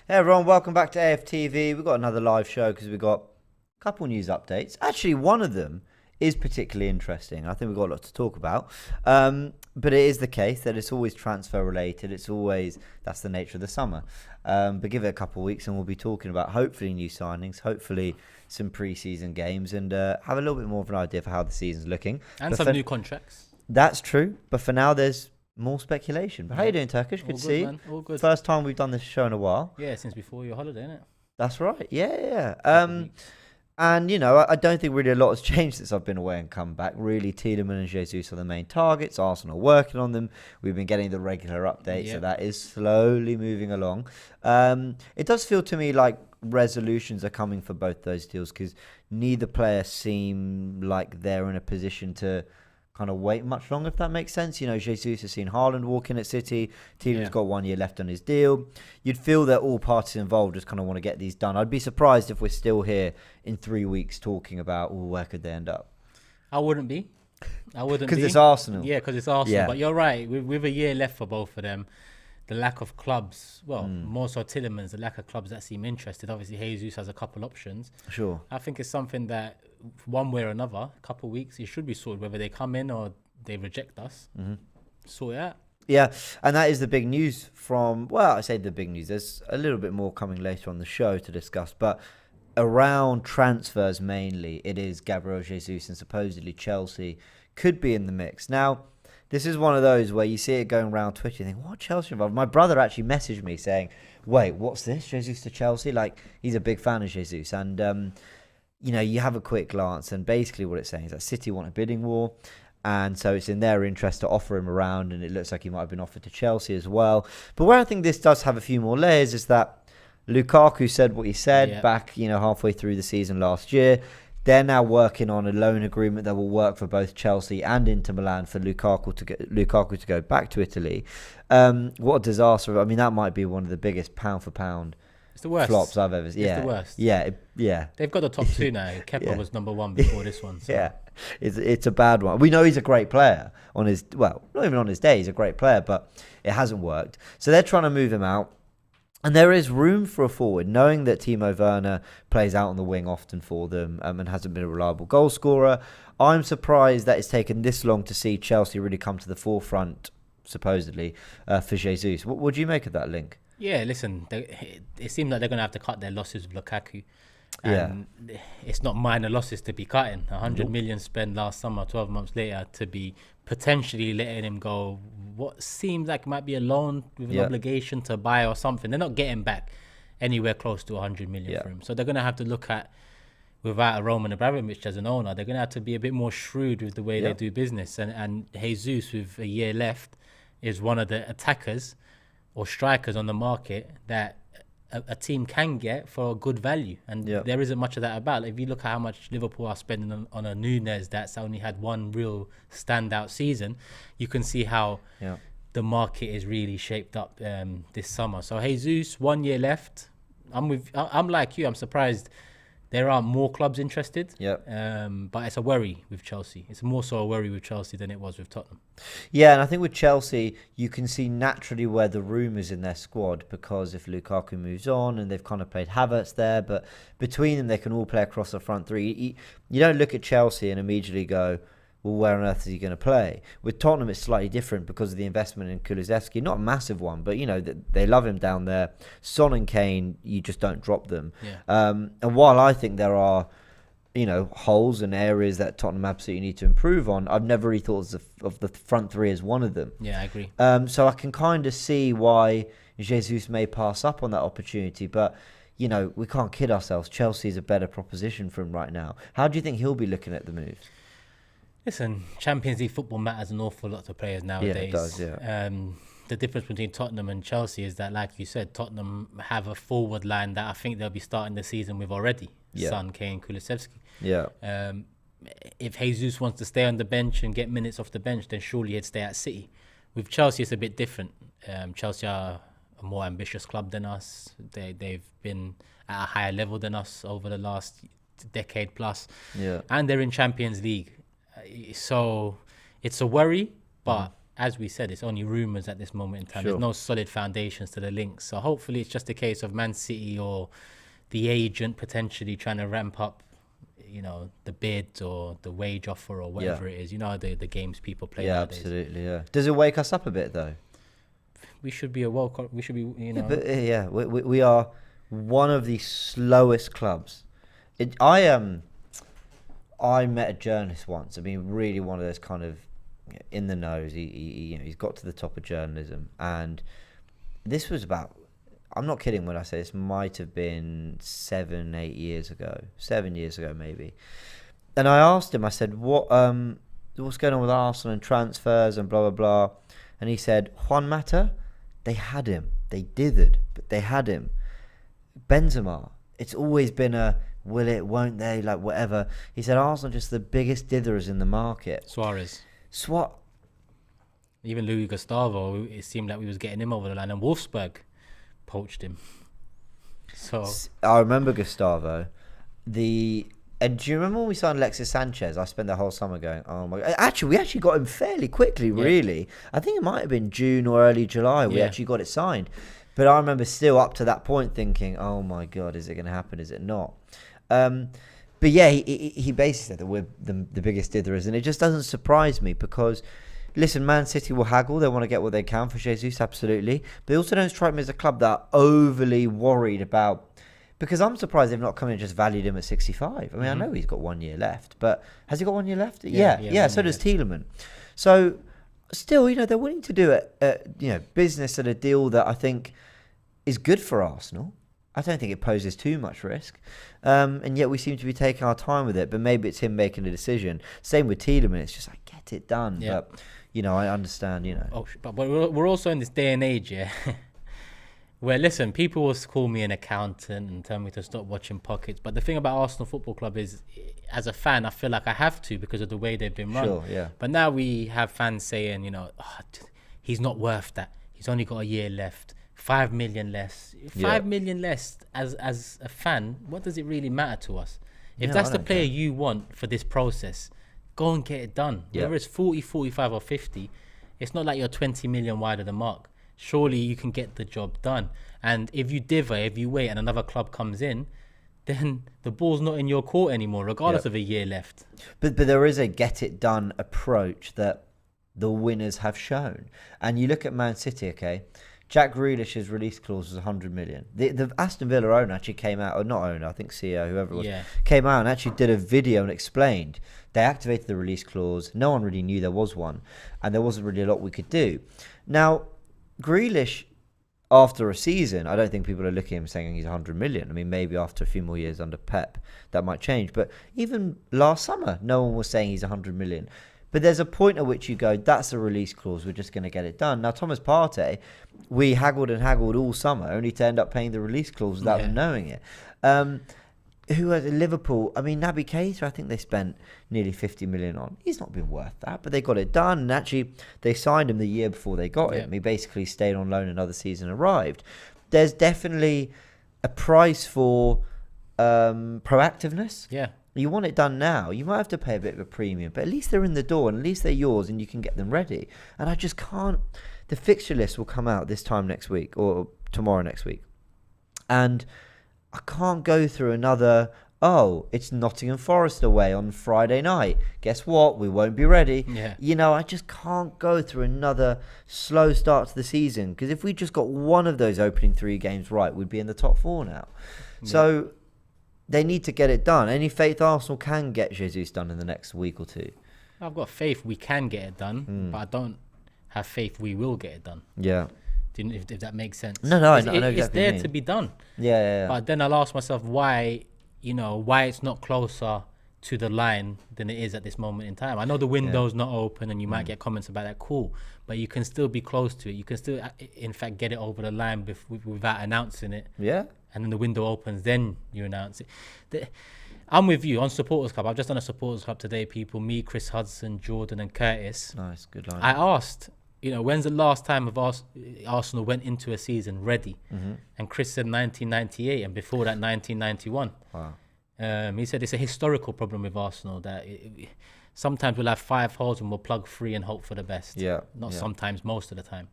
Hey everyone, welcome back to AFTV. We've got another live show because we've got a couple news updates. Actually, one of them is particularly interesting. I think we've got a lot to talk about. But it is the case that it's always transfer related. That's the nature of the summer. But give it a couple of weeks and we'll be talking about hopefully new signings, hopefully some pre-season games, and have a little bit more of an idea for how the season's looking. And some new contracts. That's true. But for now, there's more speculation. But how you doing, Turkish? Good to see you. Man. All good. First time we've done this show in a while. Yeah, since before your holiday, innit? That's right. Yeah. And, I don't think really a lot has changed since I've been away and come back. Really, Tielemans and Jesus are the main targets. Arsenal are working on them. We've been getting the regular updates, so that is slowly moving along. It does feel to me like resolutions are coming for both those deals because neither player seem like they're in a position to kind of wait much longer, if that makes sense. Jesus has seen Haaland walk in at City. Tielemans got 1 year left on his deal. You'd feel that all parties involved just kind of want to get these done. I'd be surprised if we're still here in 3 weeks talking about, where could they end up? I wouldn't be. Because it's Arsenal. Yeah, because it's Arsenal. Yeah. But you're right. With a year left for both of them, the lack of clubs, more so Tielemans, the lack of clubs that seem interested. Obviously, Jesus has a couple options. Sure. I think it's something that one way or another, a couple of weeks, it should be sorted, whether they come in or they reject us. Sort it out. Yeah, and that is the big news I say the big news. There's a little bit more coming later on the show to discuss, but around transfers mainly, it is Gabriel Jesus and supposedly Chelsea could be in the mix. Now, this is one of those where you see it going around Twitter and think, what, Chelsea involved? My brother actually messaged me saying, wait, what's this? Jesus to Chelsea? Like, he's a big fan of Jesus. And, you have a quick glance and basically what it's saying is that City want a bidding war. And so it's in their interest to offer him around, and it looks like he might have been offered to Chelsea as well. But where I think this does have a few more layers is that Lukaku said what he said back, halfway through the season last year. They're now working on a loan agreement that will work for both Chelsea and Inter Milan for Lukaku to go back to Italy. What a disaster. I mean, that might be one of the biggest pound for pound flops I've ever seen. It's the worst. Yeah. They've got the top two now. Kepa was number one before this one. So. Yeah, it's a bad one. We know he's a great player not even on his day, he's a great player, but it hasn't worked. So they're trying to move him out. And there is room for a forward, knowing that Timo Werner plays out on the wing often for them and hasn't been a reliable goal scorer. I'm surprised that it's taken this long to see Chelsea really come to the forefront, supposedly, for Jesus. What do you make of that link? Yeah, listen, it seems like they're going to have to cut their losses with Lukaku. And it's not minor losses to be cutting. 100 million spent last summer, 12 months later, to be potentially letting him go. What seems like it might be a loan with an obligation to buy or something. They're not getting back anywhere close to 100 million for him. So they're going to have to look at, without a Roman Abramovich as an owner, they're going to have to be a bit more shrewd with the way they do business. And Jesus, with a year left, is one of the attackers or strikers on the market that a team can get for a good value, and there isn't much of that about. Like, if you look at how much Liverpool are spending on a Nunez that's only had one real standout season, you can see how the market is really shaped up this summer. So Jesus, 1 year left. I'm like you. I'm surprised there are more clubs interested. But it's a worry with Chelsea. It's more so a worry with Chelsea than it was with Tottenham. Yeah, and I think with Chelsea, you can see naturally where the room is in their squad, because if Lukaku moves on, and they've kind of played Havertz there, but between them, they can all play across the front three. You don't look at Chelsea and immediately go, well, where on earth is he going to play? With Tottenham, it's slightly different because of the investment in Kulusevski. Not a massive one, but, they love him down there. Son and Kane, you just don't drop them. And while I think there are, holes and areas that Tottenham absolutely need to improve on, I've never really thought of the front three as one of them. Yeah, I agree. So I can kind of see why Jesus may pass up on that opportunity, but we can't kid ourselves. Chelsea is a better proposition for him right now. How do you think he'll be looking at the move? Listen, Champions League football matters an awful lot to players nowadays. Yeah, it does, the difference between Tottenham and Chelsea is that, like you said, Tottenham have a forward line that I think they'll be starting the season with already. Son, Kane, Kulusevski. If Jesus wants to stay on the bench and get minutes off the bench, then surely he'd stay at City. With Chelsea, it's a bit different. Chelsea are a more ambitious club than us. They've been at a higher level than us over the last decade plus. And they're in Champions League. So it's a worry, but as we said, it's only rumours at this moment in time. Sure. There's no solid foundations to the links. So hopefully it's just a case of Man City or the agent potentially trying to ramp up, you know, the bid or the wage offer or whatever it is. You know, the games people play nowadays. Absolutely, yeah. Does it wake us up a bit, though? We should be we should be, you know. We are one of the slowest clubs. I met a journalist once. I mean, really one of those kind of in the nose. He's got to the top of journalism, and this was about. I'm not kidding when I say this. Might have been 7 years ago maybe. And I asked him. I said, what's going on with Arsenal and transfers and blah blah blah? And he said, Juan Mata, they had him. They dithered, but they had him. Benzema, it's always been a will it, won't they, like whatever. He said Arsenal just the biggest ditherers in the market. Suarez. Even Louis Gustavo, it seemed like we was getting him over the line, and Wolfsburg poached him. So I remember Gustavo. And do you remember when we signed Alexis Sanchez? I spent the whole summer going, oh my God. Actually, we actually got him fairly quickly, really. I think it might have been June or early July. We actually got it signed. But I remember still up to that point thinking, oh my God, is it going to happen? Is it not? But yeah, he basically said that we're the biggest ditherers. And it just doesn't surprise me because, listen, Man City will haggle. They want to get what they can for Jesus, absolutely. But they also don't strike me as a club that are overly worried about... Because I'm surprised they've not come in and just valued him at 65. I mean, I know he's got 1 year left, but has he got 1 year left? Yeah. So does Tielemans. So still, you know, they're willing to do it, business at a deal that I think is good for Arsenal. I don't think it poses too much risk. And yet we seem to be taking our time with it, but maybe it's him making a decision. Same with Tielemans. It's just like, get it done. Yeah. But, you know, I understand, you know. Oh, but we're also in this day and age, yeah. Where, listen, people will call me an accountant and tell me to stop watching Pockets. But the thing about Arsenal Football Club is, as a fan, I feel like I have to because of the way they've been run. Sure, yeah. But now we have fans saying, you know, he's not worth that. He's only got a year left. 5 million less. 5 million less as a fan, what does it really matter to us? If that's the player you want for this process, go and get it done. Whether it's 40, 45 or 50, it's not like you're 20 million wide of the mark. Surely you can get the job done. And if you wait and another club comes in, then the ball's not in your court anymore, regardless of a year left. But there is a get it done approach that the winners have shown. And you look at Man City, okay? Jack Grealish's release clause was 100 million. The Aston Villa owner actually came out, or not owner, I think CEO, whoever it was, came out and actually did a video and explained they activated the release clause. No one really knew there was one, and there wasn't really a lot we could do. Now, Grealish, after a season, I don't think people are looking at him saying he's 100 million. I mean, maybe after a few more years under Pep, that might change. But even last summer, no one was saying he's 100 million. But there's a point at which you go, that's a release clause, we're just going to get it done. Now, Thomas Partey, we haggled and haggled all summer, only to end up paying the release clause without them knowing it. Who has Liverpool? I mean, Naby Keita, I think they spent nearly 50 million on. He's not been worth that, but they got it done. And actually, they signed him the year before they got him. He basically stayed on loan another season arrived. There's definitely a price for proactiveness. Yeah. You want it done now. You might have to pay a bit of a premium, but at least they're in the door and at least they're yours and you can get them ready. And I just can't... The fixture list will come out this time next week or tomorrow next week. And I can't go through another, it's Nottingham Forest away on Friday night. Guess what? We won't be ready. Yeah. You know, I just can't go through another slow start to the season because if we just got one of those opening 3 games right, we'd be in the top 4 now. Yeah. So... they need to get it done. Any faith Arsenal can get Jesus done in the next week or 2? I've got faith we can get it done, but I don't have faith we will get it done. Yeah. If that makes sense. No, I know exactly it's there to be done. Yeah. But then I'll ask myself why it's not closer to the line than it is at this moment in time. I know the window's not open and you might get comments about that. Cool. But you can still be close to it. You can still, in fact, get it over the line without announcing it. Yeah. And then the window opens, then you announce it. I'm with you on Supporters Club. I've just done a Supporters Club today, people. Me, Chris Hudson, Jordan and Curtis. Nice, good line. I asked, when's the last time Arsenal went into a season ready? Mm-hmm. And Chris said 1998, and before that, 1991. Wow. He said it's a historical problem with Arsenal that sometimes we'll have 5 holes and we'll plug 3 and hope for the best. Yeah. Not yeah. sometimes, most of the time.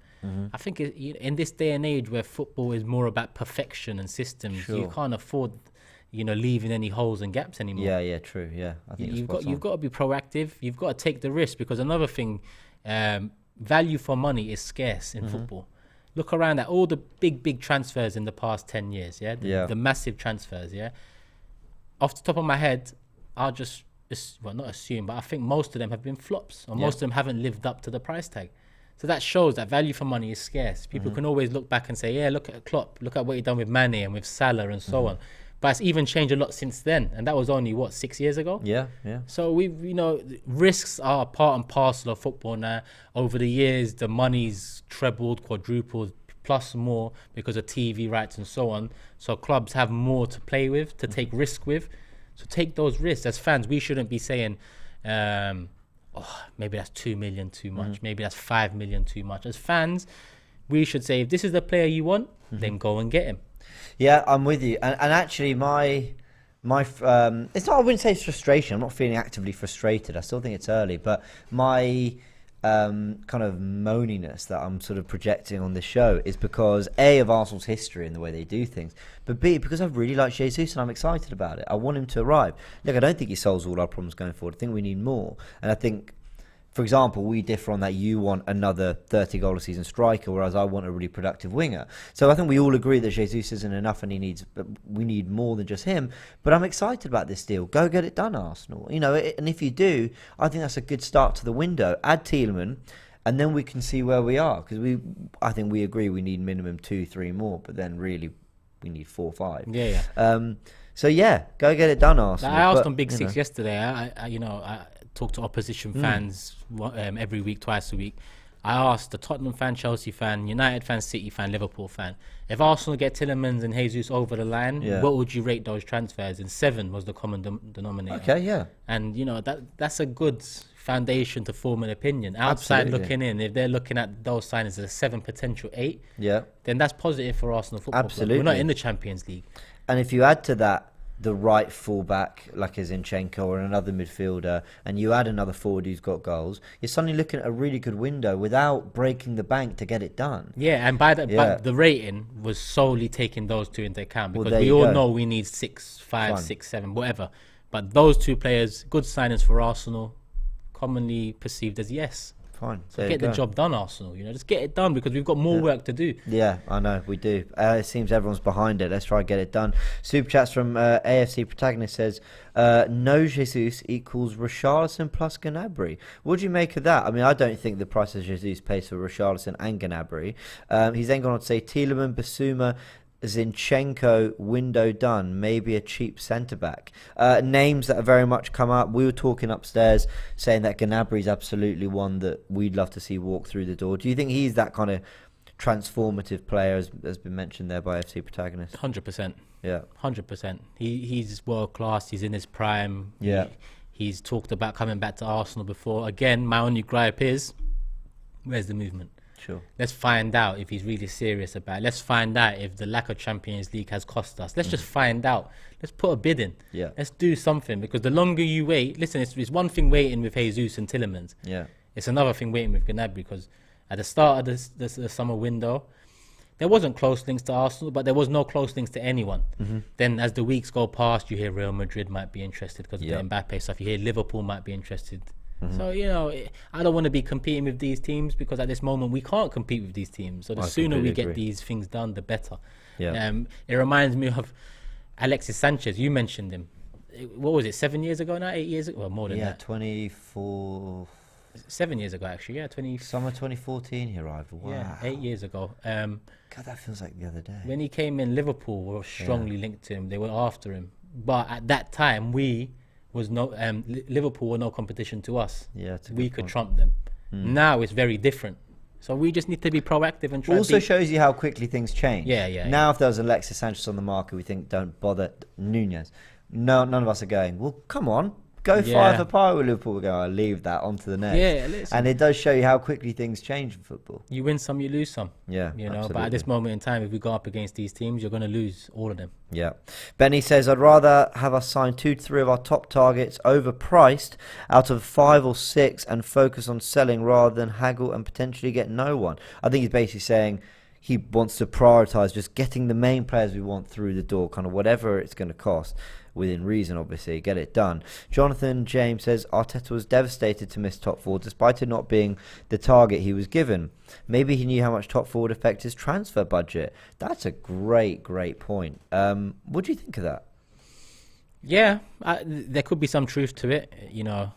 I think in this day and age where football is more about perfection and systems, Sure. you can't afford, leaving any holes and gaps anymore. Yeah, true. Yeah, I think You've got to be proactive. You've got to take the risk, because another thing, value for money is scarce in football. Look around at all the big transfers in the past 10 years. The massive transfers. Off the top of my head, I'll just not assume, but I think most of them have been flops, or most of them haven't lived up to the price tag. So that shows that value for money is scarce. People can always look back and say, yeah, look at Klopp, look at what he done with Mane and with Salah and so on. But it's even changed a lot since then, and that was only 6 years ago. Yeah. So risks are part and parcel of football now. Over the years, the money's trebled, quadrupled, plus more because of TV rights and so on. So clubs have more to play with, to take risk with. So take those risks. As fans, we shouldn't be saying, maybe that's 2 million too much. Maybe that's 5 million too much. As fans, we should say, if this is the player you want, then go and get him. Yeah, I'm with you. And actually, my it's not, I wouldn't say it's frustration. I'm not feeling actively frustrated. I still think it's early, but my kind of moaniness that I'm sort of projecting on this show is because A, of Arsenal's history and the way they do things, but B, because I really like Jesus and I'm excited about it. I want him to arrive. Look, I don't think he solves all our problems going forward. I think we need more. And I think, for example, we differ on that. You want another 30-goal a season striker, whereas I want a really productive winger. So I think we all agree that Jesus isn't enough and we need more than just him. But I'm excited about this deal. Go get it done, Arsenal. And if you do, I think that's a good start to the window. Add Tielemans, and then we can see where we are. Because I think we agree we need minimum 2-3 more, but then really we need 4-5. Yeah. So yeah, go get it done, Arsenal. I asked on Big Six yesterday. I talk to opposition fans every week, twice a week. I asked the Tottenham fan, Chelsea fan, United fan, City fan, Liverpool fan, if Arsenal get Tielemans and Jesus over the line, what would you rate those transfers? And 7 was the common denominator. Okay, yeah. And that's a good foundation to form an opinion. Outside looking in, if they're looking at those signings as a 7 potential 8, then that's positive for Arsenal Football Club. We're not in the Champions League. And if you add to that the right fullback like a Zinchenko or another midfielder, and you add another forward who's got goals, you're suddenly looking at a really good window without breaking the bank to get it done. Yeah, and by the rating was solely taking those two into account, because we all know we need 6, 5, 6, 7, whatever. But those two players, good signings for Arsenal, commonly perceived as yes. Fine. So get the job done, Arsenal. Just get it done, because we've got more work to do. Yeah, I know, we do. It seems everyone's behind it. Let's try and get it done. Super chats from AFC Protagonist says, no Jesus equals Richarlison plus Gnabry. What do you make of that? I mean, I don't think the price of Jesus pays for Richarlison and Gnabry. He's then gone on to say Tielemans, Basuma, Zinchenko, window done, maybe a cheap centre-back. Names that have very much come up. We were talking upstairs saying that Gnabry is absolutely one that we'd love to see walk through the door. Do you think he's that kind of transformative player, as been mentioned there by FC Protagonist? 100%. Yeah. 100%. He's world-class. He's in his prime. Yeah. He's talked about coming back to Arsenal before. Again, my only gripe is, where's the movement? Sure. Let's find out if he's really serious about it. Let's find out if the lack of Champions League has cost us. Let's just find out. Let's put a bid in. Yeah. Let's do something, because the longer you wait, listen, it's one thing waiting with Jesus and Tielemans. Yeah. It's another thing waiting with Gnabry, because at the start of the summer window, there wasn't close links to Arsenal, but there was no close links to anyone. Then as the weeks go past, you hear Real Madrid might be interested because of the Mbappe stuff. You hear Liverpool might be interested. So, I don't want to be competing with these teams, because at this moment we can't compete with these teams. So the sooner we get these things done, the better. Yeah. It reminds me of Alexis Sanchez. You mentioned him. What was it, 7 years ago now? 8 years ago? Well, more than that. Yeah, 24... 7 years ago, actually. Yeah, Summer 2014 he arrived. Wow. Yeah, 8 years ago. God, that feels like the other day. When he came in, Liverpool were strongly linked to him. They were after him. But at that time, Liverpool were no competition to us. Yeah, we could trump them. Now it's very different. So we just need to be proactive and try. Also shows you how quickly things change. Yeah. Now, if there was Alexis Sanchez on the market, we think don't bother Nunez. No, none of us are going, well, come on, go 5 apart with Liverpool. We go, I'll leave that onto the next. Yeah, listen. And it does show you how quickly things change in football. You win some, you lose some. Yeah, you know. absolutely. But at this moment in time, if we go up against these teams, you're going to lose all of them. Yeah. Benny says, I'd rather have us sign 2 to 3 of our top targets overpriced out of 5 or 6 and focus on selling rather than haggle and potentially get no one. I think he's basically saying he wants to prioritise just getting the main players we want through the door, kind of whatever it's going to cost. Within reason, obviously, get it done. Jonathan James says Arteta was devastated to miss top 4 despite it not being the target he was given. Maybe he knew how much top 4 would affect his transfer budget. That's a great point. What do you think of that? Yeah, there could be some truth to it. You know,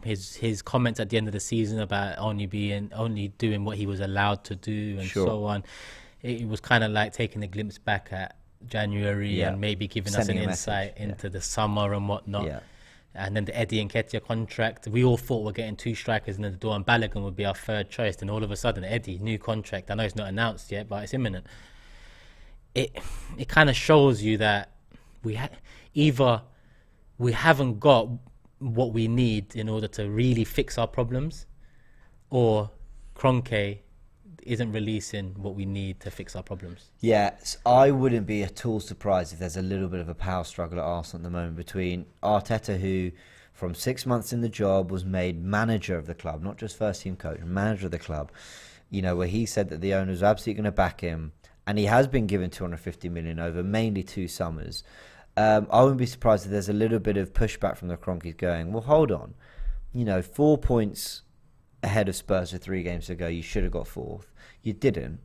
his comments at the end of the season about only doing what he was allowed to do and so on. It was kind of like taking a glimpse back at January and maybe giving us an insight into the summer and whatnot. And then the Eddie Nketiah contract, we all thought we're getting 2 strikers in the door and Balogun would be our 3rd choice. Then all of a sudden, Eddie, new contract. I know it's not announced yet, but it's imminent. It kind of shows you that either we haven't got what we need in order to really fix our problems, or Kroenke isn't releasing what we need to fix our problems. Yes, I wouldn't be at all surprised if there's a little bit of a power struggle at Arsenal at the moment between Arteta, who from 6 months in the job was made manager of the club, not just first team coach, manager of the club, you know, where he said that the owners are absolutely going to back him, and he has been given 250 million over mainly 2 summers. I wouldn't be surprised if there's a little bit of pushback from the cronkies going, well, hold on, you know, 4 points ahead of Spurs with 3 games to go, you should have got 4th. You didn't.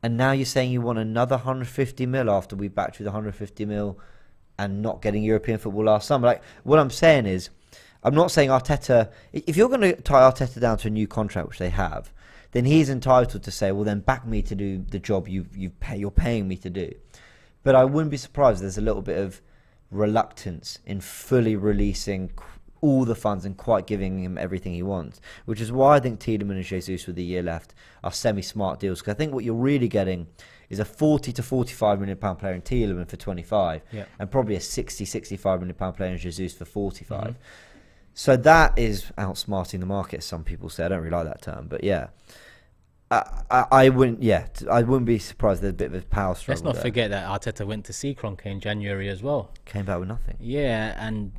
And now you're saying you want another 150 mil after we backed with 150 mil and not getting European football last summer. Like, what I'm saying is, I'm not saying Arteta, if you're going to tie Arteta down to a new contract, which they have, then he's entitled to say, well, then back me to do the job you're paying me to do. But I wouldn't be surprised if there's a little bit of reluctance in fully releasing all the funds and quite giving him everything he wants, which is why I think Tielemans and Jesus with the year left are semi-smart deals, because I think what you're really getting is a 40 to 45 million pound player in Tielemans for 25 and probably a 60-65 million pound player in Jesus for 45. So that is outsmarting the market, as some people say. I don't really like that term, but yeah. I wouldn't be surprised there's a bit of a power struggle. Let's not forget that Arteta went to see Kroenke in January as well. Came back with nothing. Yeah, and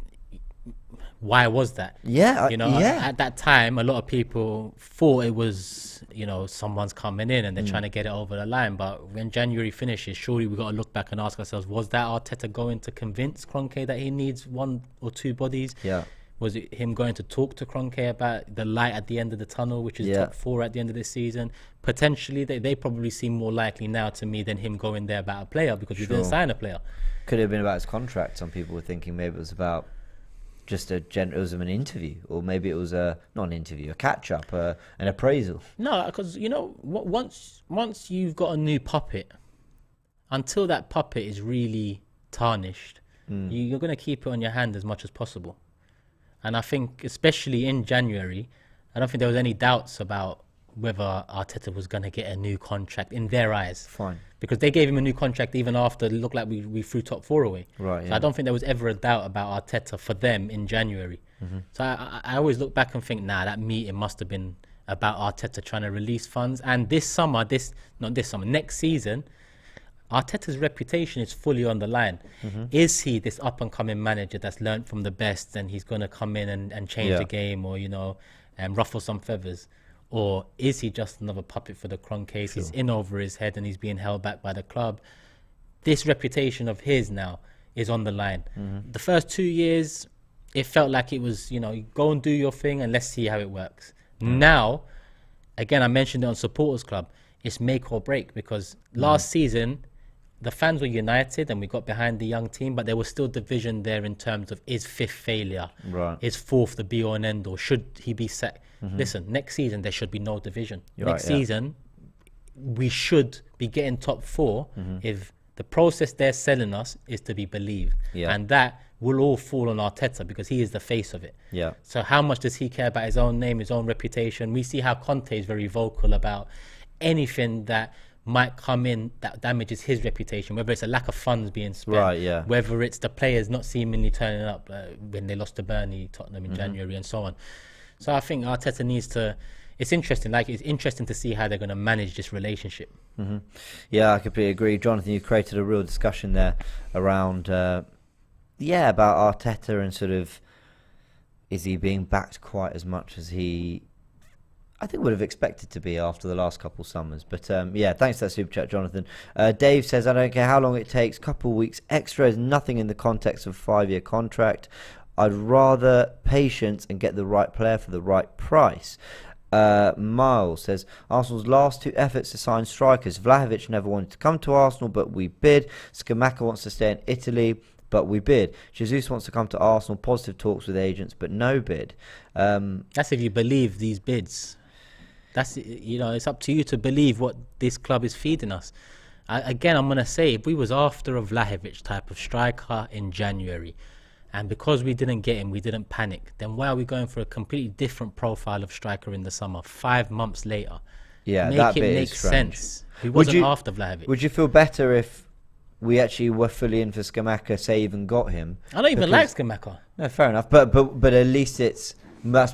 why was that? At that time, a lot of people thought it was, someone's coming in and they're trying to get it over the line. But when January finishes, surely we've got to look back and ask ourselves, was that Arteta going to convince Kroenke that he needs 1 or 2 bodies? Yeah. Was it him going to talk to Kroenke about the light at the end of the tunnel, which is top 4 at the end of this season? Potentially, they probably seem more likely now to me than him going there about a player, because we didn't sign a player. Could have been about his contract. Some people were thinking maybe it was about just it was an interview, or maybe it was not an interview, a catch-up, an appraisal. No, because, once you've got a new puppet, until that puppet is really tarnished, you're going to keep it on your hand as much as possible. And I think, especially in January, I don't think there was any doubts about whether Arteta was going to get a new contract in their eyes. Fine. Because they gave him a new contract even after it looked like we threw top 4 away. Right. So I don't think there was ever a doubt about Arteta for them in January. So I always look back and think, that meeting must have been about Arteta trying to release funds. And next season, Arteta's reputation is fully on the line. Is he this up-and-coming manager that's learned from the best and he's going to come in and change the game, or, and ruffle some feathers? Or is he just another puppet for the Kroenkes? He's in over his head and he's being held back by the club. This reputation of his now is on the line. The first 2 years, it felt like it was, go and do your thing and let's see how it works. Now, again, I mentioned it on Supporters Club, it's make or break, because last season, the fans were united and we got behind the young team, but there was still division there in terms of, is 5th failure? Right. Is 4th the be-all and end-all? Should he be set? Listen, next season there should be no division. Next season, we should be getting top 4 if the process they're selling us is to be believed. And that will all fall on Arteta, because he is the face of it. So how much does he care about his own name, his own reputation? We see how Conte is very vocal about anything that might come in that damages his reputation, whether it's a lack of funds being spent, Right, yeah. whether it's the players not seemingly turning up when they lost to Burnley, Tottenham in January and so on. So I think Arteta needs to, it's interesting to see how they're going to manage this relationship. Yeah, I completely agree. Jonathan, you created a real discussion there around, about Arteta and sort of, is he being backed quite as much as he, I think, would have expected to be after the last couple summers. But thanks for that super chat, Jonathan. Dave says, I don't care how long it takes, couple weeks extra is nothing in the context of a 5-year contract. I'd rather patience and get the right player for the right price. Miles says, Arsenal's last 2 efforts to sign strikers. Vlahovic never wanted to come to Arsenal, but we bid. Scamacca wants to stay in Italy, but we bid. Jesus wants to come to Arsenal. Positive talks with agents, but no bid. That's if you believe these bids. That's, it's up to you to believe what this club is feeding us. I'm going to say, if we was after a Vlahovic type of striker in January, and because we didn't get him, we didn't panic, then why are we going for a completely different profile of striker in the summer, 5 months later? Yeah, make that it bit make is strange. sense. We wasn't after Vlahovic. Would you feel better if we actually were fully in for Scamacca, say even got him? I don't even like Scamacca. No, fair enough. But at least that's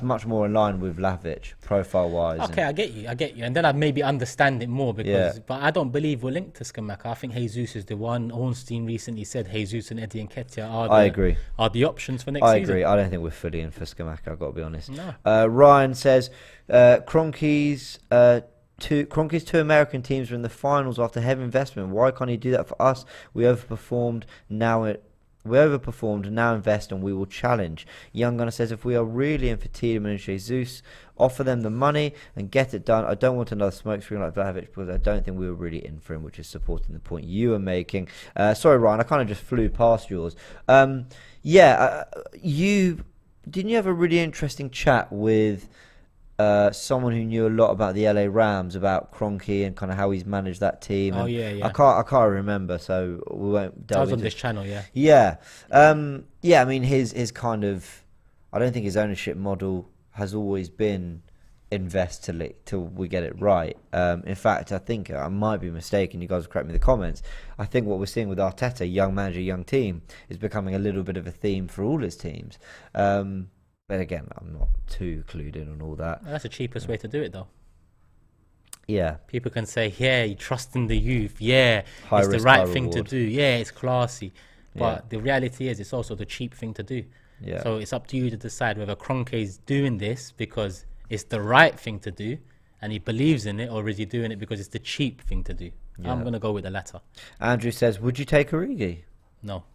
much more in line with Vlahovic profile-wise. Okay, I get you. And then I'd maybe understand it more but I don't believe we're linked to Scamacca. I think Jesus is the one. Ornstein recently said Jesus and Eddie Nketiah are the options for next season. I agree. I don't think we're fully in for Scamacca, I've got to be honest. No. Ryan says, cronkies, 2 American teams are in the finals after heavy investment. Why can't he do that for us? We overperformed, now invest and we will challenge. Young Gunner says, if we are really in for Tiedemann and Jesus, offer them the money and get it done. I don't want another smokescreen like Vlahovic because I don't think we were really in for him, which is supporting the point you are making. Sorry, Ryan, I kind of just flew past yours. Didn't you have a really interesting chat with someone who knew a lot about the LA Rams, about Kroenke and kind of how he's managed that team? Oh, and yeah. I can't remember, so we won't delve into on this channel, yeah. Yeah. I mean, his kind of, I don't think his ownership model has always been invest till we get it right. In fact, I think I might be mistaken. You guys will correct me in the comments. I think what we're seeing with Arteta, young manager, young team, is becoming a little bit of a theme for all his teams. But again, I'm not too clued in on all that. That's the cheapest way to do it, though. Yeah. People can say, yeah, you trust in the youth. Yeah, High it's risk, the right high thing reward. to do. Yeah, it's classy. But the reality is it's also the cheap thing to do. Yeah. So it's up to you to decide whether Kroenke is doing this because it's the right thing to do and he believes in it, or is he doing it because it's the cheap thing to do? Yeah. I'm going to go with the latter. Andrew says, would you take Origi? No.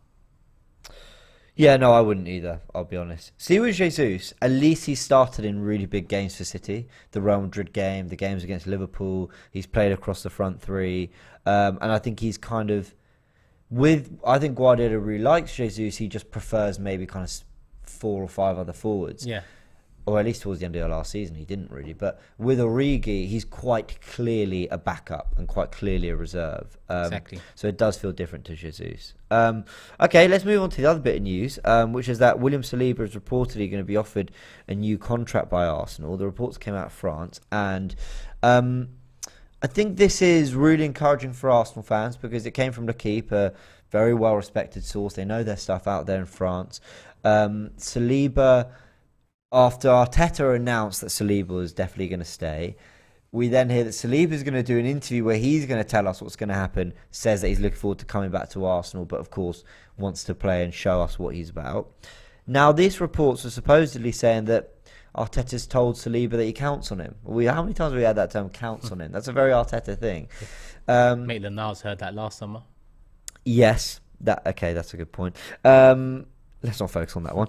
Yeah, no, I wouldn't either, I'll be honest. See with Jesus, at least he started in really big games for City. The Real Madrid game, the games against Liverpool. He's played across the front three. And I think he's kind of, I think Guardiola really likes Jesus. He just prefers maybe kind of 4 or 5 other forwards. Yeah. Or at least towards the end of last season, he didn't really. But with Origi, he's quite clearly a backup and quite clearly a reserve. Exactly. So it does feel different to Jesus. Okay, let's move on to the other bit of news, which is that William Saliba is reportedly going to be offered a new contract by Arsenal. The reports came out of France. And I think this is really encouraging for Arsenal fans because it came from L'Equipe, a very well-respected source. They know their stuff out there in France. Saliba... After Arteta announced that Saliba was definitely going to stay, we then hear that Saliba is going to do an interview where he's going to tell us what's going to happen, says that he's looking forward to coming back to Arsenal, but of course wants to play and show us what he's about. Now, these reports are supposedly saying that Arteta's told Saliba that he counts on him. How many times have we had that term, counts on him? That's a very Arteta thing. Maitland-Niles heard that last summer. Yes. That's a good point. Let's not focus on that one.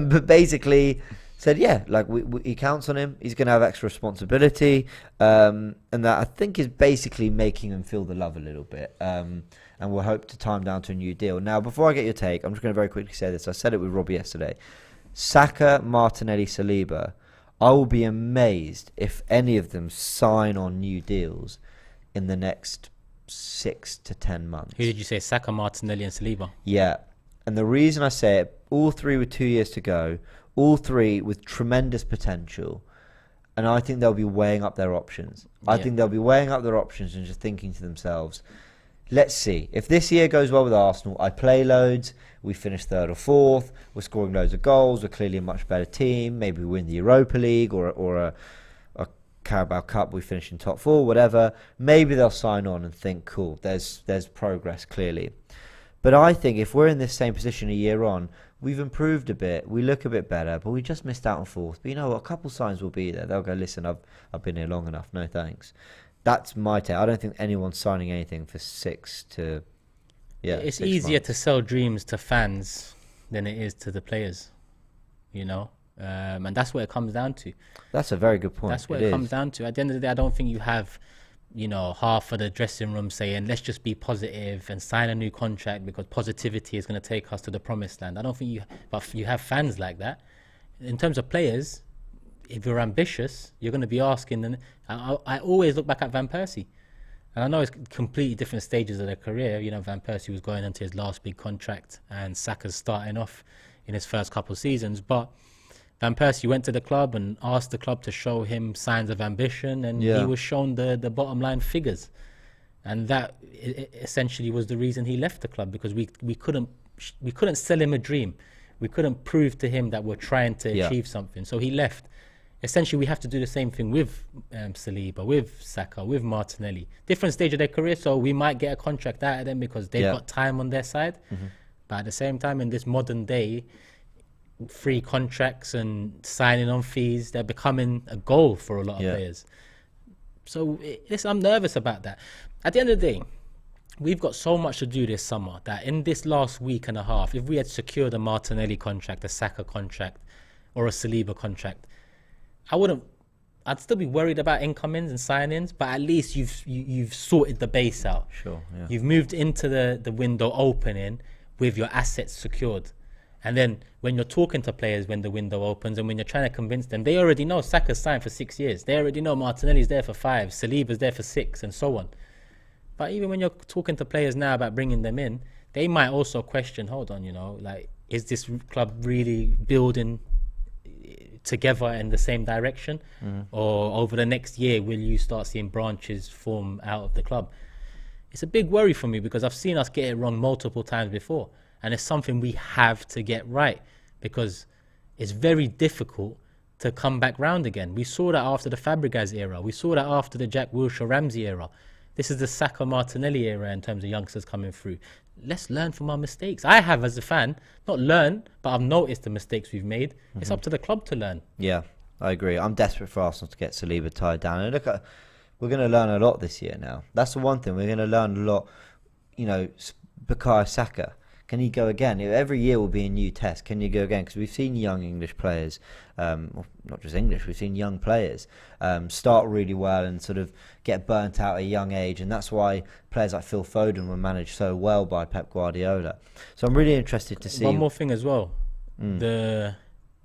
But basically said, he counts on him. He's going to have extra responsibility. And that I think is basically making him feel the love a little bit. And we'll hope to time down to a new deal. Now, before I get your take, I'm just going to very quickly say this. I said it with Robbie yesterday. Saka, Martinelli, Saliba. I will be amazed if any of them sign on new deals in the next 6 to 10 months. Who did you say? Saka, Martinelli and Saliba? Yeah. And the reason I say it, all 3 with 2 years to go, all 3 with tremendous potential, And I think they'll be weighing up their options. I think they'll be weighing up their options and just thinking to themselves, let's see. If this year goes well with Arsenal, I play loads, we finish third or fourth, we're scoring loads of goals, we're clearly a much better team, maybe we win the Europa League or a Carabao Cup, we finish in top four, whatever. Maybe they'll sign on and think, cool, there's progress clearly. But I think if we're in this same position a year on, we've improved a bit, we look a bit better, but we just missed out on fourth. But you know what, a couple signs will be there. They'll go, listen, I've been here long enough, no thanks. That's my take. I don't think anyone's signing anything for 6 to... Yeah, it's easier to sell dreams to fans than it is to the players, you know? And that's what it comes down to. That's a very good point. That's what it comes down to. At the end of the day, I don't think you have, you know, half of the dressing room saying, let's just be positive and sign a new contract because positivity is going to take us to the promised land. I don't think you have fans like that. In terms of players, if you're ambitious, you're going to be asking. And I always look back at Van Persie. And I know it's completely different stages of their career. You know, Van Persie was going into his last big contract and Saka's starting off in his first couple of seasons. But Van Persie went to the club and asked the club to show him signs of ambition, and he was shown the bottom line figures. And that essentially was the reason he left the club, because we couldn't sell him a dream. We couldn't prove to him that we're trying to achieve something. So he left. Essentially, we have to do the same thing with Saliba, with Saka, with Martinelli. Different stage of their career, so we might get a contract out of them because they've got time on their side. Mm-hmm. But at the same time, in this modern day, free contracts and signing on fees, they're becoming a goal for a lot of players. So I'm nervous about that. At the end of the day, we've got so much to do this summer that in this last week and a half, if we had secured a Martinelli contract, a Saka contract, or a Saliba contract, I'd still be worried about incomings and signings, but at least you've sorted the base out. Sure, yeah. You've moved into the window opening with your assets secured. And then when you're talking to players when the window opens and when you're trying to convince them, they already know Saka's signed for 6 years. They already know Martinelli's there for 5, Saliba's there for 6, and so on. But even when you're talking to players now about bringing them in, they might also question, hold on, you know, like, is this club really building together in the same direction? Or over the next year, will you start seeing branches form out of the club? It's a big worry for me because I've seen us get it wrong multiple times before. And it's something we have to get right because it's very difficult to come back round again. We saw that after the Fabregas era. We saw that after the Jack Wilshere-Ramsey era. This is the Saka Martinelli era in terms of youngsters coming through. Let's learn from our mistakes. I have, as a fan, not learned, but I've noticed the mistakes we've made. It's up to the club to learn. Yeah, I agree. I'm desperate for Arsenal to get Saliba tied down. And look, we're going to learn a lot this year now. That's the one thing. We're going to learn a lot. You know, Bukayo Saka. Can he go again? Every year will be a new test. Can you go again? Because we've seen young English players, well, not just English, we've seen young players start really well and sort of get burnt out at a young age. And that's why players like Phil Foden were managed so well by Pep Guardiola. So I'm really interested to see. One more thing as well. It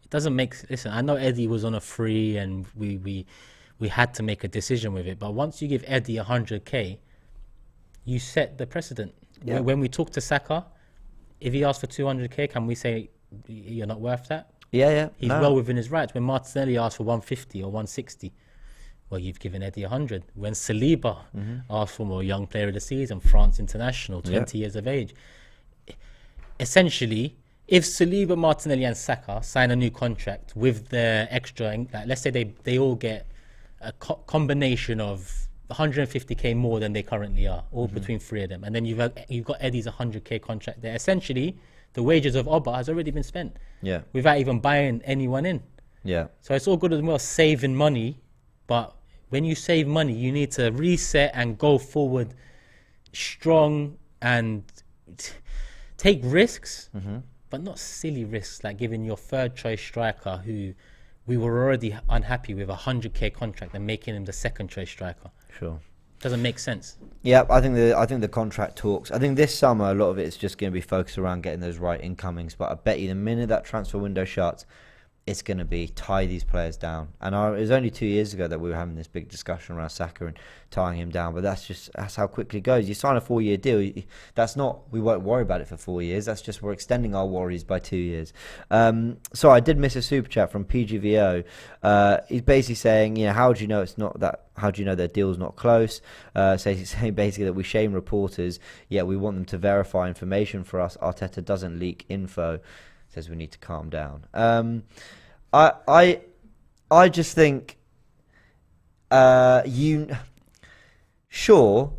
doesn't make... Listen, I know Eddie was on a free and we had to make a decision with it. But once you give Eddie 100k, you set the precedent. Yeah. When we talk to Saka, if he asks for 200k, can we say you're not worth that? Yeah. He's well within his rights. When Martinelli asked for 150 or 160, well, you've given Eddie 100. When Saliba asked for more, young player of the season, France international, 20 years of age. Essentially, if Saliba, Martinelli and Saka sign a new contract with the extra, like, let's say they all get a combination of 150k more than they currently are, all between 3 of them, and then you've got Eddie's 100k contract there. Essentially, the wages of Oba has already been spent, without even buying anyone in. So it's all good and well saving money, but when you save money, you need to reset and go forward strong and take risks, but not silly risks like giving your third choice striker, who we were already unhappy with, a 100k contract and making him the second choice striker. Sure. Doesn't make sense. Yeah, I think the contract talks. I think this summer a lot of it is just going to be focused around getting those right incomings. But I bet you the minute that transfer window shuts, it's going to be tie these players down. And it was only 2 years ago that we were having this big discussion around Saka and tying him down. But that's how quickly it goes. You sign a 4-year deal. We won't worry about it for 4 years. That's just we're extending our worries by 2 years. So I did miss a super chat from PGVO. He's basically saying, how do you know it's not that? How do you know their deal's not close? So he's saying basically that we shame reporters, yet we want them to verify information for us. Arteta doesn't leak info. Says we need to calm down. I just think sure,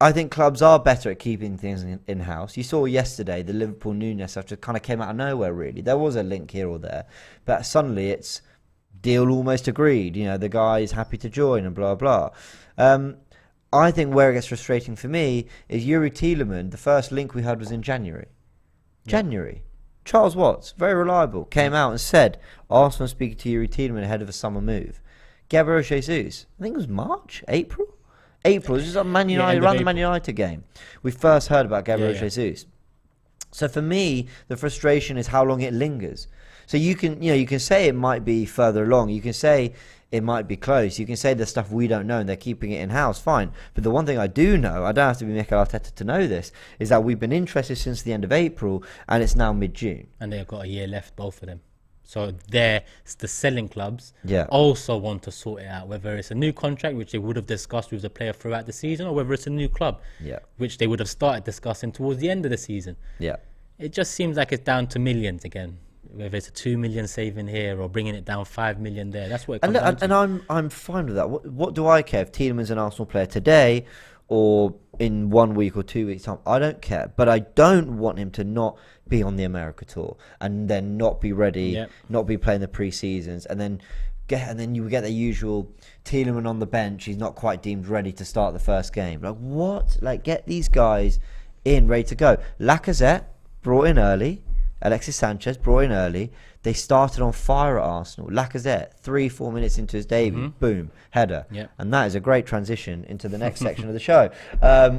I think clubs are better at keeping things in-house. You saw yesterday the Liverpool Núñez stuff just kind of came out of nowhere, really. There was a link here or there, but suddenly it's deal almost agreed. The guy is happy to join and blah, blah. I think where it gets frustrating for me is Yuri Tielemans. The first link we heard was in January. Charles Watts, very reliable, came out and said Arsenal speaking to Yuri Tielemans ahead of a summer move. Gabriel Jesus, I think it was March, April. This is on Man United, around the Man United game. We first heard about Gabriel Jesus. So for me, the frustration is how long it lingers. So you can say it might be further along. You can say it might be close. You can say there's stuff we don't know and they're keeping it in-house, fine. But the one thing I do know, I don't have to be Mikel Arteta to know this, is that we've been interested since the end of April and it's now mid-June. And they've got a year left, both of them. So the selling clubs Yeah. also want to sort it out, whether it's a new contract, which they would have discussed with the player throughout the season, or whether it's a new club, Yeah. which they would have started discussing towards the end of the season. Yeah. It just seems like it's down to millions again. Whether it's a 2 million saving here or bringing it down 5 million there, that's what it comes down to. And I'm fine with that. What do I care if Tielemans an Arsenal player today or in 1 week or 2 weeks time? I don't care, but I don't want him to not be on the America tour and then not be ready, not be playing the pre-seasons, and then you get the usual Tielemans on the bench. He's not quite deemed ready to start the first game. Like what? Like get these guys in ready to go. Lacazette brought in early. Alexis Sanchez brought in early. They started on fire at Arsenal. Lacazette, 3-4 minutes into his debut, boom, header. Yep. And that is a great transition into the next section of the show,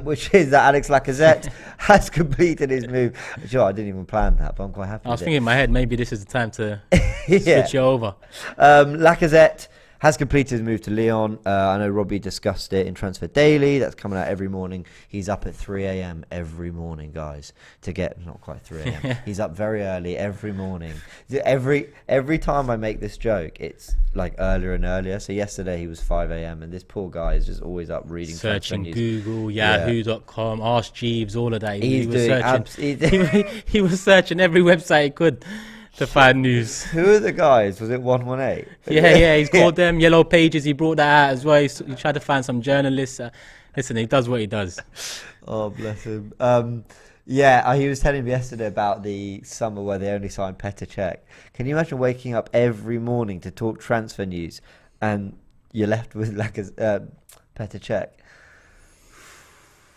which is that Alex Lacazette has completed his move. Sure, I didn't even plan that, but I'm quite happy I was thinking in my head, maybe this is the time to Yeah. switch you over. Lacazette has completed his move to Lyon. I know Robbie discussed it in Transfer Daily. That's coming out every morning. He's up at 3 a.m. every morning, guys, to get... Not quite 3 a.m. He's up very early every morning. Every time I make this joke, it's like earlier and earlier. So yesterday he was 5 a.m. and this poor guy is just always up reading... Searching Google, Yahoo.com, Ask Jeeves, all of that. He was searching every website he could to find news. Who are the guys? Was it 118? Yeah, he's called them Yellow Pages. He brought that out as well. He tried to find some journalists. Listen, he does what he does. Oh, bless him. He was telling me yesterday about the summer where they only signed Petr Cech. Can you imagine waking up every morning to talk transfer news and you're left with Petr Cech?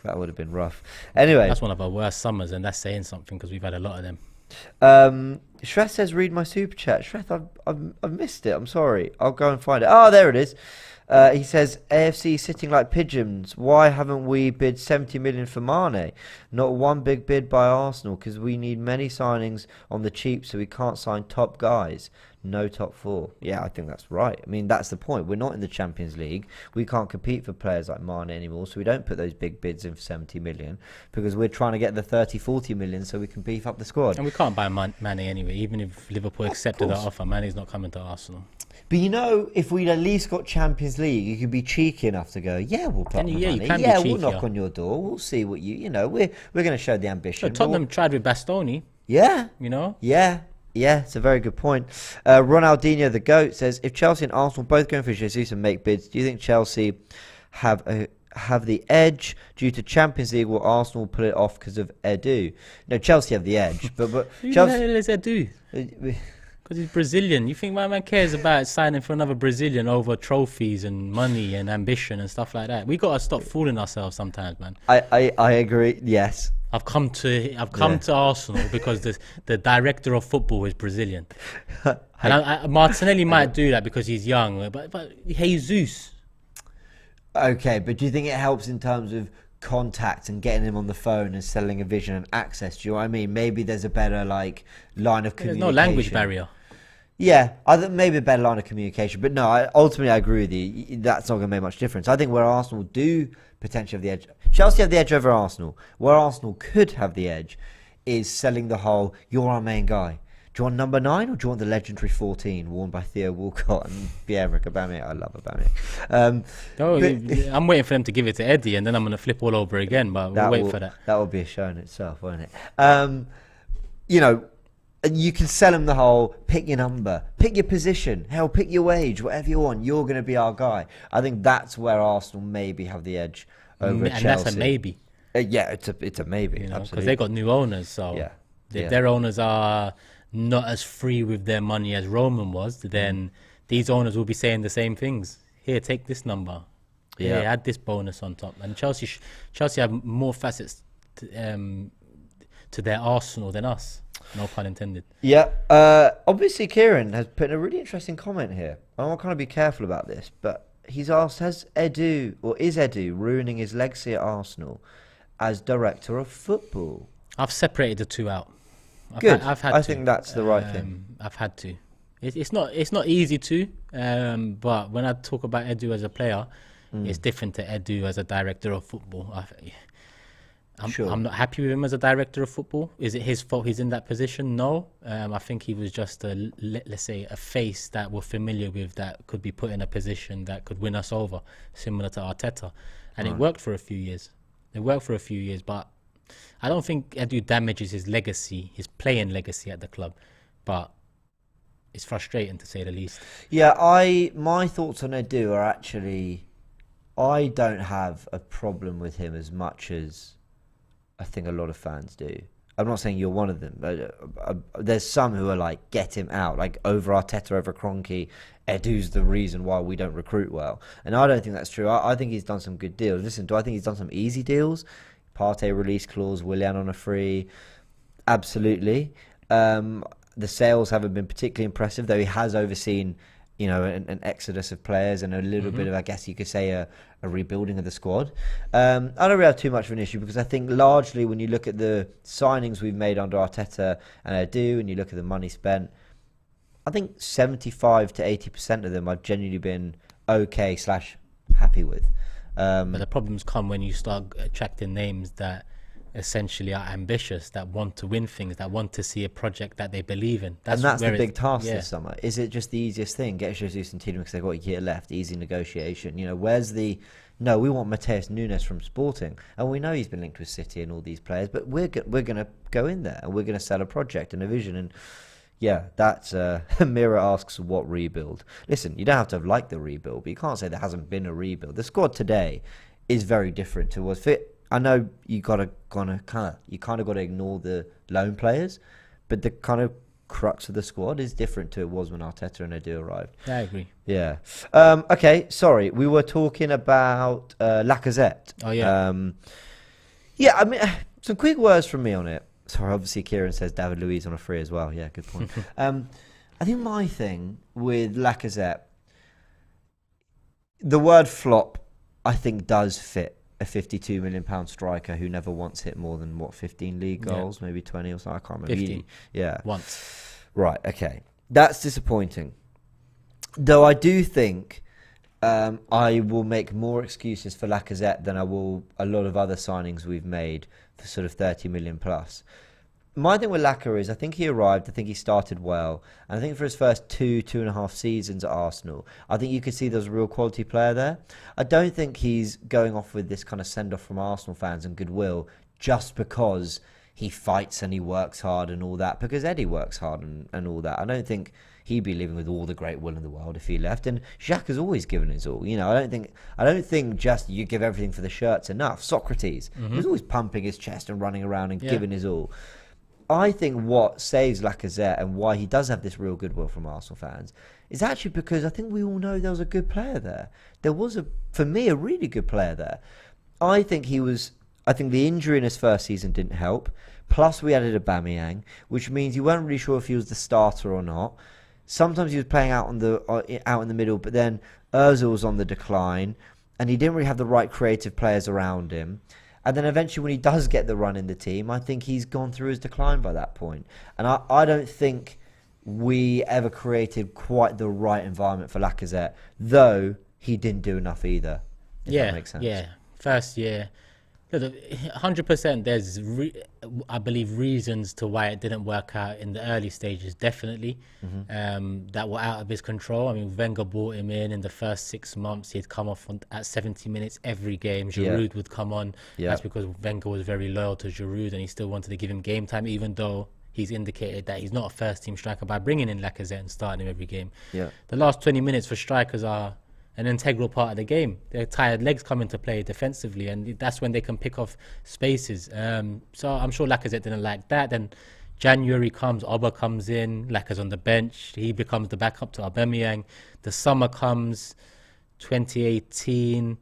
That would have been rough. Anyway. That's one of our worst summers, and that's saying something because we've had a lot of them. Shreth says, read my super chat. Shreth, I've missed it. I'm sorry. I'll go and find it. Oh, there it is. He says, AFC sitting like pigeons. Why haven't we bid 70 million for Mane? Not one big bid by Arsenal because we need many signings on the cheap, so we can't sign top guys. No top four. Yeah, I think that's right. I mean, that's the point. We're not in the Champions League. We can't compete for players like Mane anymore, so we don't put those big bids in for 70 million because we're trying to get the 30, 40 million so we can beef up the squad. And we can't buy Mane anyway. Even if Liverpool accepted that offer, Mane's not coming to Arsenal. But if we'd at least got Champions League, you could be cheeky enough to go, we'll put the money. We'll knock on your door. We'll see what we're going to show the ambition. So Tottenham tried with Bastoni. Yeah. Yeah, it's a very good point. Ronaldinho, the GOAT, says, if Chelsea and Arsenal both going for Jesus and make bids, do you think Chelsea have the edge due to Champions League, or Arsenal pull it off because of Edu? No, Chelsea have the edge. but Who Chelsea... the hell is Edu? Because he's Brazilian. You think my man cares about signing for another Brazilian over trophies and money and ambition and stuff like that? We got to stop fooling ourselves sometimes, man. I agree, yes. I've come to Arsenal because the director of football is Brazilian, and Martinelli might do that because he's young. But Jesus. Okay, but do you think it helps in terms of contact and getting him on the phone and selling a vision and access? Do you know what I mean? Maybe there's a better line of communication. There's no language barrier. Yeah, I think maybe a better line of communication. But no, ultimately I agree with you. That's not going to make much difference. I think where Arsenal do potentially have the edge, Chelsea have the edge over Arsenal. Where Arsenal could have the edge is selling the whole, you're our main guy. Do you want number 9 or do you want the legendary 14 worn by Theo Walcott and Pierre-Emerick Aubameyang? I love Aubameyang. I'm waiting for them to give it to Eddie, and then I'm going to flip all over again. But we'll wait for that. That will be a show in itself, won't it? You know, you can sell them the whole, pick your number, pick your position, hell, pick your wage, whatever you want. You're going to be our guy. I think that's where Arsenal maybe have the edge over Chelsea. And that's a maybe. Yeah, it's a maybe. You know, because they got new owners, so their owners are not as free with their money as Roman was. Then these owners will be saying the same things. Here, take this number. Yeah, add this bonus on top. And Chelsea have more facets to their arsenal than us. No pun intended. Yeah. Obviously, Kieran has put in a really interesting comment here. I want to kind of be careful about this, but he's asked, is Edu ruining his legacy at Arsenal as director of football? I've separated the two out. Good. I think that's the right thing. I've had to. It's not easy to, but when I talk about Edu as a player, it's different to Edu as a director of football. I'm not happy with him as a director of football. Is it his fault he's in that position? No. I think he was just let's say a face that we're familiar with that could be put in a position that could win us over, similar to Arteta. And it worked for a few years. But I don't think Edu damages his legacy, his playing legacy at the club. But it's frustrating, to say the least. Yeah, my thoughts on Edu are actually, I don't have a problem with him as much as I think a lot of fans do. I'm not saying you're one of them, but there's some who are like, get him out, like over Arteta, over Cronky. Edu's the reason why we don't recruit well. And I don't think that's true. I think he's done some good deals. Listen, do I think he's done some easy deals? Partey release clause, Willian on a free. Absolutely. The sales haven't been particularly impressive, though he has overseen, you know, an exodus of players and a little bit of, I guess you could say, a rebuilding of the squad. I don't really have too much of an issue because I think largely when you look at the signings we've made under Arteta and Edu and you look at the money spent, I think 75 to 80% of them I've genuinely been okay / happy with. But the problems come when you start attracting names that essentially are ambitious, that want to win things, that want to see a project that they believe in. That's the big task this summer. Is it just the easiest thing? Get Jesus and Tino because they've got a year left, easy negotiation. You know, where's the... No, we want Mateus Nunes from Sporting. And we know he's been linked with City and all these players, but we're going to go in there and we're going to sell a project and a vision. And yeah, that's... Mira asks, what rebuild? Listen, you don't have to have liked the rebuild, but you can't say there hasn't been a rebuild. The squad today is very different to what's fit. I know you kind of got to ignore the loan players, but the kind of crux of the squad is different to it was when Arteta and Edu arrived. I agree. Yeah. Okay. Sorry, we were talking about Lacazette. Oh yeah. Yeah. I mean, some quick words from me on it. Sorry. Obviously, Kieran says David Luiz on a free as well. Yeah. Good point. I think my thing with Lacazette, the word flop, I think does fit a £52 million striker who never once hit more than 15 league goals, maybe 20 or something. I can't remember. 15. Yeah. Once. Right. Okay. That's disappointing. Though I do think I will make more excuses for Lacazette than I will a lot of other signings we've made for sort of 30 million plus. My thing with Lacazette is I think he arrived, I think he started well, and I think for his first 2.5 seasons at Arsenal, I think you could see there's a real quality player there. I don't think he's going off with this kind of send-off from Arsenal fans and goodwill just because he fights and he works hard and all that, because Eddie works hard and all that. I don't think he'd be living with all the great will in the world if he left, and Jacques has always given his all. You know, I don't think just you give everything for the shirts enough. Socrates, he was always pumping his chest and running around and giving his all. I think what saves Lacazette and why he does have this real goodwill from Arsenal fans is actually because I think we all know there was a good player there. There was, for me, a really good player there. I think the injury in his first season didn't help. Plus, we added Aubameyang, which means you weren't really sure if he was the starter or not. Sometimes he was playing out in the middle, but then Ozil was on the decline, and he didn't really have the right creative players around him. And then eventually when he does get the run in the team, I think he's gone through his decline by that point. And I don't think we ever created quite the right environment for Lacazette, though he didn't do enough either. If that makes sense. Yeah. First year, 100%. There's, I believe, reasons to why it didn't work out in the early stages. Definitely, that were out of his control. I mean, Wenger brought him in the first 6 months. He'd come off at 70 minutes every game. Giroud would come on. That's because Wenger was very loyal to Giroud, and he still wanted to give him game time, even though he's indicated that he's not a first-team striker by bringing in Lacazette and starting him every game. The last 20 minutes for strikers are an integral part of the game. Their tired legs come into play defensively, and that's when they can pick off spaces. So I'm sure Lacazette didn't like that. Then January comes, Oba comes in, Lacazette's on the bench. He becomes the backup to Aubameyang. The summer comes, 2018.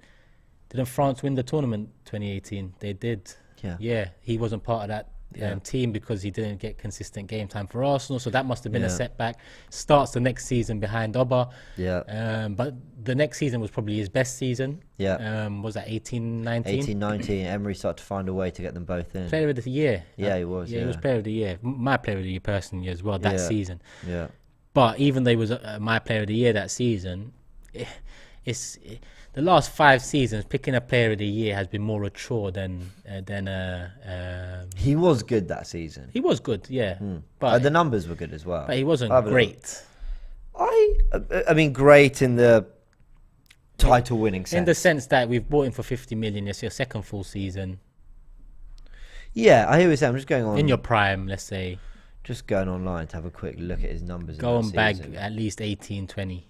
Didn't France win the tournament 2018? They did. Yeah, he wasn't part of that team because he didn't get consistent game time for Arsenal, so that must have been a setback. Starts the next season behind Oba, but the next season was probably his best season. Was that 18-19? Emery started to find a way to get them both in. Player of the year. He was. He was player of the year. My player of the year personally as well that season. But even though he was my player of the year that season, the last 5 seasons, picking a player of the year has been more a chore than he was good that season. He was good, but the numbers were good as well. But he wasn't great. I mean, great in the title-winning sense. In the sense that we've bought him for 50 million. It's your second full season. Yeah, I hear what you're saying. I'm just going on in your prime, let's say. Just going online to have a quick look at his numbers. Go and bag at least 18, 20.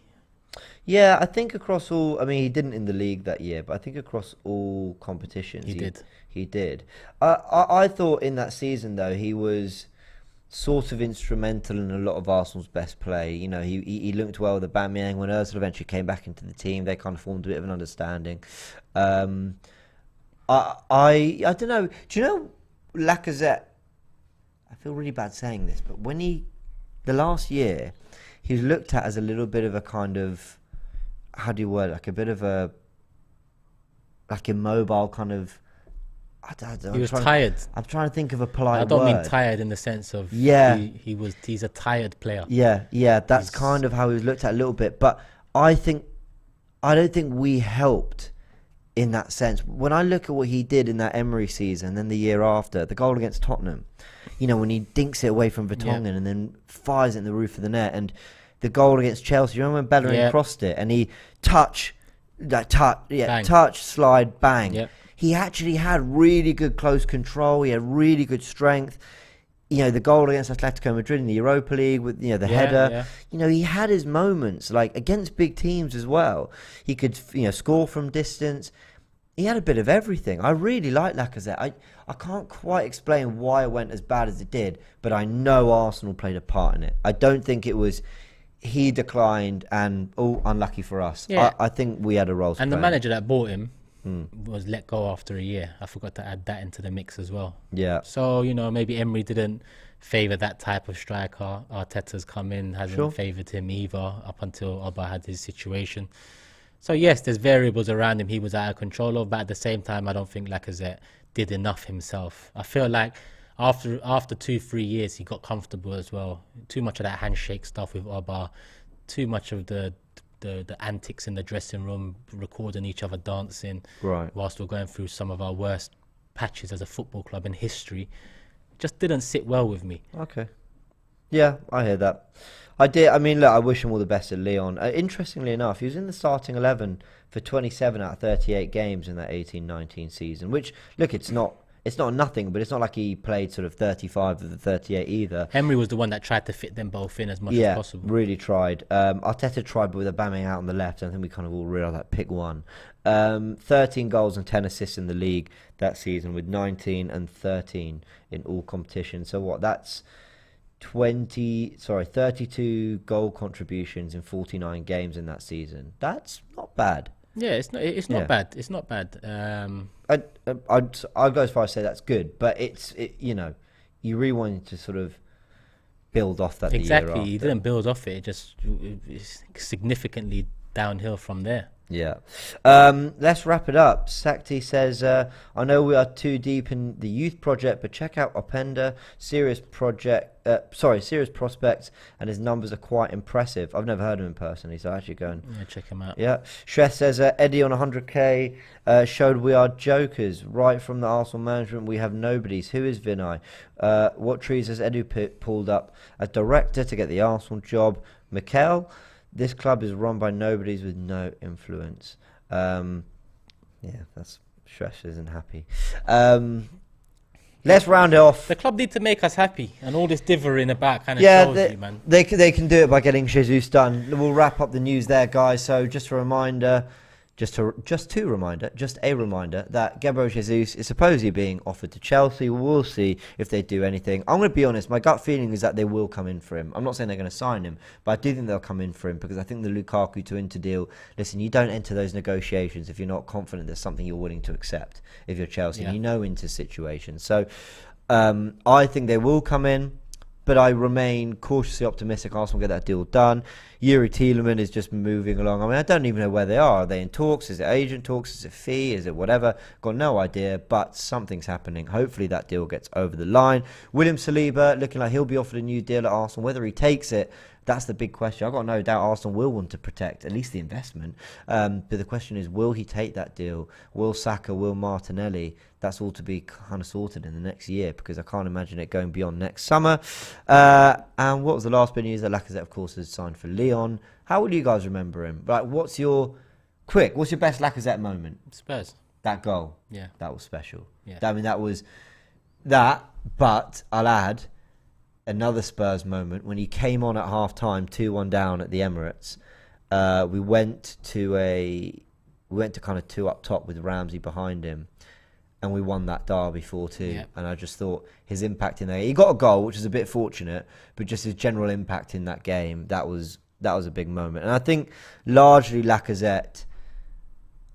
Yeah, I think across all... I mean, he didn't in the league that year, but I think across all competitions... He did. I thought in that season, though, he was sort of instrumental in a lot of Arsenal's best play. You know, he linked well with Aubameyang. When Ozil eventually came back into the team, they kind of formed a bit of an understanding. I don't know. Do you know Lacazette? I feel really bad saying this, but when the last year... he was looked at as a little bit of a kind of, how do you word it? Like a bit of a, like immobile kind of, I don't know. He was tired. I'm trying to think of a polite word. I don't mean tired in the sense of, he's a tired player. Yeah, that's kind of how he was looked at a little bit. But I don't think we helped in that sense. When I look at what he did in that Emery season, then the year after, the goal against Tottenham, you know, when he dinks it away from Vertonghen and then fires it in the roof of the net, and the goal against Chelsea, you remember when Bellerin crossed it and he touch, slide, bang. He actually had really good close control. He had really good strength. You know, the goal against Atletico Madrid in the Europa League with, you know, the header. You know, he had his moments, like against big teams as well. He could, you know, score from distance. He had a bit of everything. I really like Lacazette. I can't quite explain why it went as bad as it did, but I know Arsenal played a part in it. I don't think it was he declined and, unlucky for us. I think we had a role to play. And the manager that bought him was let go after a year. I forgot to add that into the mix as well. Yeah. So, you know, maybe Emery didn't favour that type of striker. Arteta's come in, hasn't favoured him either up until Oba had his situation. So, yes, there's variables around him he was out of control of, but at the same time, I don't think Lacazette did enough himself. I feel like after 2-3 years, he got comfortable as well. Too much of that handshake stuff with Oba, too much of the antics in the dressing room, recording each other dancing, whilst we're going through some of our worst patches as a football club in history. Just didn't sit well with me. Okay. Yeah, I hear that. I did. I mean, look, I wish him all the best at Lyon. Interestingly enough, he was in the starting 11 for 27 out of 38 games in that 18-19 season, which, look, it's not nothing, but it's not like he played sort of 35 of the 38 either. Emery was the one that tried to fit them both in as much as possible. Yeah, really tried. Arteta tried, but with Aubameyang out on the left, I think we kind of all realised that pick one. 13 goals and 10 assists in the league that season, with 19 and 13 in all competitions. So what? That's 32 goal contributions in 49 games in that season. That's not bad. Yeah, it's not bad. It's not bad. I'd go as far as say that's good, but you know, you really wanted to sort of build off that. Exactly, you didn't build off it. It significantly downhill from there. Yeah. Let's wrap it up. Sakti says, I know we are too deep in the youth project, but check out Openda. Serious prospects, and his numbers are quite impressive. I've never heard of him personally, so actually go and check him out. Yeah. Shreth says, Eddie on 100k showed we are jokers. Right from the Arsenal management, we have nobodies. Who is Vinay? What trees has Edu pulled up as director to get the Arsenal job? Mikel? This club is run by nobodies with no influence. Yeah, that's Shreth isn't happy. Let's round it off. The club need to make us happy, and all this dithering about kind of shows you, man. They can do it by getting Jesus done. We'll wrap up the news there, guys. So just a reminder that Gabriel Jesus is supposedly being offered to Chelsea. We'll see if they do anything. I'm going to be honest, my gut feeling is that they will come in for him. I'm not saying they're going to sign him, but I do think they'll come in for him, because I think the Lukaku to Inter deal, listen, you don't enter those negotiations if you're not confident there's something you're willing to accept if you're Chelsea. And you know Inter's situation. So I think they will come in, but I remain cautiously optimistic Arsenal will get that deal done. Yuri Tielemans is just moving along. I mean, I don't even know where they are. Are they in talks? Is it agent talks? Is it fee? Is it whatever? Got no idea, but something's happening. Hopefully that deal gets over the line. William Saliba looking like he'll be offered a new deal at Arsenal. Whether he takes it, that's the big question. I've got no doubt Arsenal will want to protect at least the investment. But the question is, will he take that deal? Will Saka? Will Martinelli? That's all to be kind of sorted in the next year, because I can't imagine it going beyond next summer. And what was the last bit of news? That Lacazette, of course, has signed for Lyon. How will you guys remember him? Like, what's your best Lacazette moment? Spurs. That goal. Yeah. That was special. Yeah. I mean, that was that. But I'll add another Spurs moment when he came on at half time, 2-1 down at the Emirates. We went to kind of 2 up top with Ramsey behind him, and we won that derby 4-2. Yep. And I just thought his impact in there, he got a goal, which was a bit fortunate, but just his general impact in that game, that was a big moment. And I think largely Lacazette,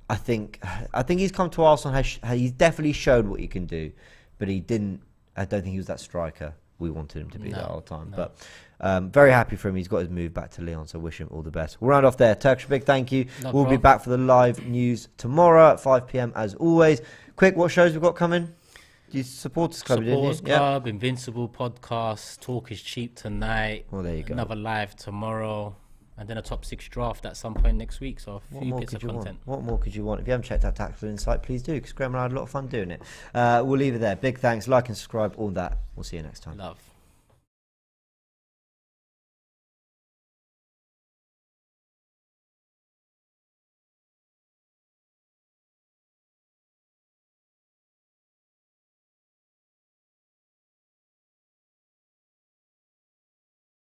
I think he's come to Arsenal, he's definitely showed what he can do, but I don't think he was that striker we wanted him to be that whole time. No. But very happy for him. He's got his move back to Lyon, so wish him all the best. We'll round off there. Turkish, big thank you. We'll be back for the live news tomorrow at 5 p.m. as always. Quick, what shows we've got coming? Do you Supporters Club, didn't you? Supporters Club, Invincible podcast, Talk is Cheap tonight. Well, there you go. Another live tomorrow. And then a top 6 draft at some point next week. So a few bits of content. What more could you want? If you haven't checked out Tactical Insight, please do, because Graham and I had a lot of fun doing it. We'll leave it there. Big thanks. Like and subscribe, all that. We'll see you next time. Love.